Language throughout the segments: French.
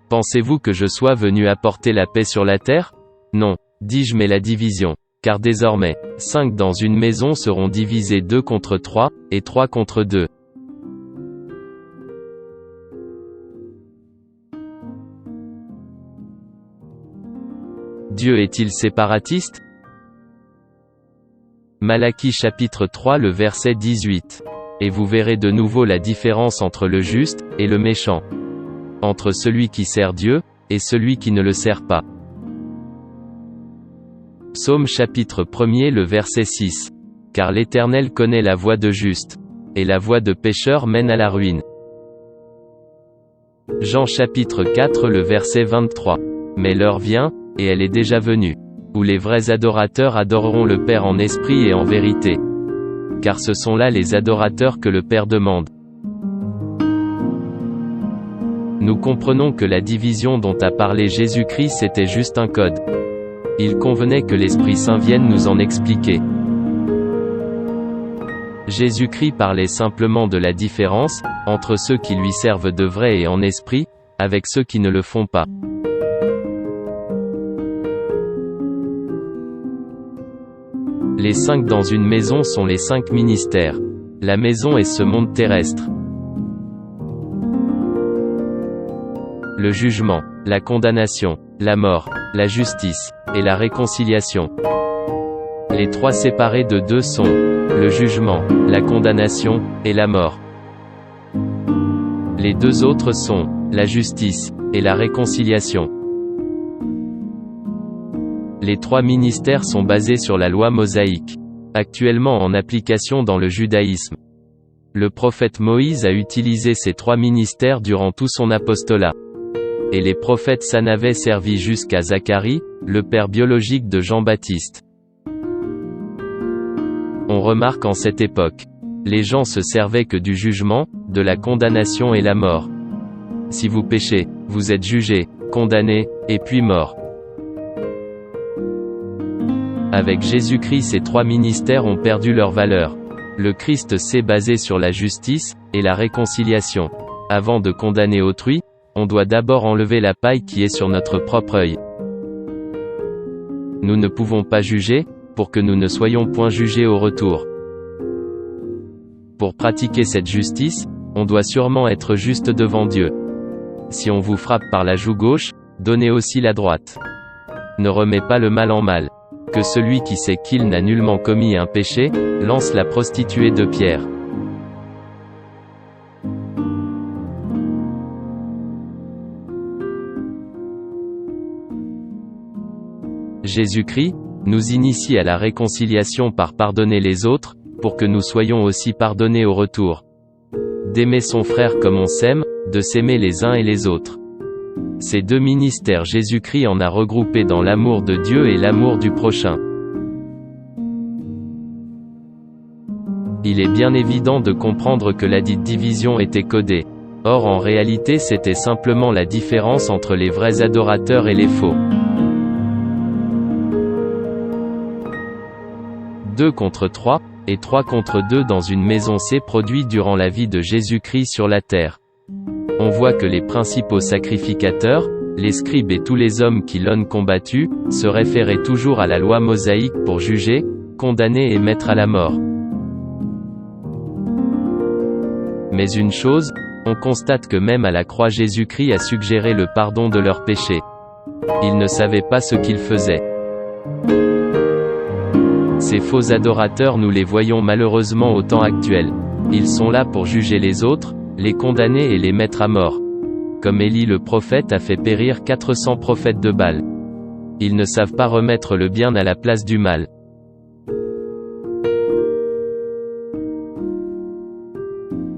Pensez-vous que je sois venu apporter la paix sur la terre? Non, dis-je, mais la division. Car désormais, 5 dans une maison seront divisés 2 contre 3, et 3 contre 2. Dieu est-il séparatiste? Malachie chapitre 3 le verset 18. Et vous verrez de nouveau la différence entre le juste et le méchant. Entre celui qui sert Dieu, et celui qui ne le sert pas. Psaume chapitre 1er le verset 6. Car l'Éternel connaît la voie de juste, et la voie de pécheur mène à la ruine. Jean chapitre 4 le verset 23. Mais l'heure vient, et elle est déjà venue, où les vrais adorateurs adoreront le Père en esprit et en vérité. Car ce sont là les adorateurs que le Père demande. Nous comprenons que la division dont a parlé Jésus-Christ c'était juste un code. Il convenait que l'Esprit Saint vienne nous en expliquer. Jésus-Christ parlait simplement de la différence entre ceux qui lui servent de vrai et en esprit, avec ceux qui ne le font pas. Les 5 dans une maison sont les 5 ministères. La maison est ce monde terrestre. Le jugement, la condamnation, la mort, la justice, et la réconciliation. Les 3 séparés de 2 sont le jugement, la condamnation, et la mort. Les 2 autres sont la justice, et la réconciliation. Les 3 ministères sont basés sur la loi mosaïque, actuellement en application dans le judaïsme. Le prophète Moïse a utilisé ces 3 ministères durant tout son apostolat. Et les prophètes s'en avaient servi jusqu'à Zacharie, le père biologique de Jean-Baptiste. On remarque en cette époque, les gens se servaient que du jugement, de la condamnation et la mort. Si vous péchez, vous êtes jugé, condamné, et puis mort. Avec Jésus-Christ, ces 3 ministères ont perdu leur valeur. Le Christ s'est basé sur la justice et la réconciliation. Avant de condamner autrui, on doit d'abord enlever la paille qui est sur notre propre œil. Nous ne pouvons pas juger, pour que nous ne soyons point jugés au retour. Pour pratiquer cette justice, on doit sûrement être juste devant Dieu. Si on vous frappe par la joue gauche, donnez aussi la droite. Ne remets pas le mal en mal. Que celui qui sait qu'il n'a nullement commis un péché, lance la prostituée de pierre. Jésus-Christ nous initie à la réconciliation par pardonner les autres, pour que nous soyons aussi pardonnés au retour. D'aimer son frère comme on s'aime, de s'aimer les uns et les autres. Ces 2 ministères Jésus-Christ en a regroupé dans l'amour de Dieu et l'amour du prochain. Il est bien évident de comprendre que la dite division était codée. Or en réalité c'était simplement la différence entre les vrais adorateurs et les faux. 2 contre 3, et 3 contre 2 dans une maison s'est produit durant la vie de Jésus-Christ sur la terre. On voit que les principaux sacrificateurs, les scribes et tous les hommes qui l'ont combattu, se référaient toujours à la loi mosaïque pour juger, condamner et mettre à la mort. Mais une chose, on constate que même à la croix Jésus-Christ a suggéré le pardon de leurs péchés. Ils ne savaient pas ce qu'ils faisaient. Ces faux adorateurs nous les voyons malheureusement au temps actuel. Ils sont là pour juger les autres, les condamner et les mettre à mort. Comme Élie le prophète a fait périr 400 prophètes de Baal. Ils ne savent pas remettre le bien à la place du mal.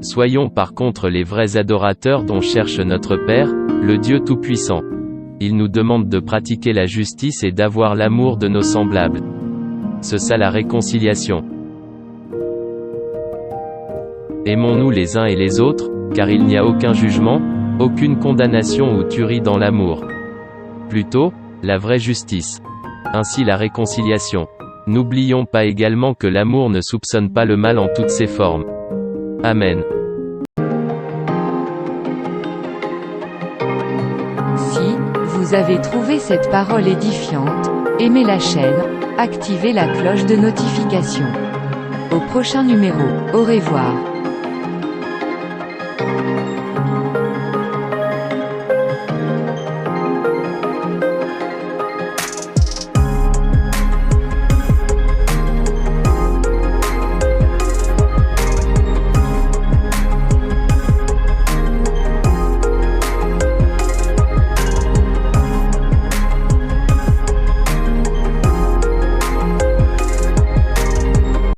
Soyons par contre les vrais adorateurs dont cherche notre Père, le Dieu Tout-Puissant. Il nous demande de pratiquer la justice et d'avoir l'amour de nos semblables. C'est ça la réconciliation. Aimons-nous les uns et les autres, car il n'y a aucun jugement, Aucune condamnation ou tuerie dans l'amour. Plutôt, la vraie justice. Ainsi la réconciliation. N'oublions pas également que l'amour ne soupçonne pas le mal en toutes ses formes. Amen. Si vous avez trouvé cette parole édifiante, aimez la chaîne, activez la cloche de notification. Au prochain numéro, au revoir.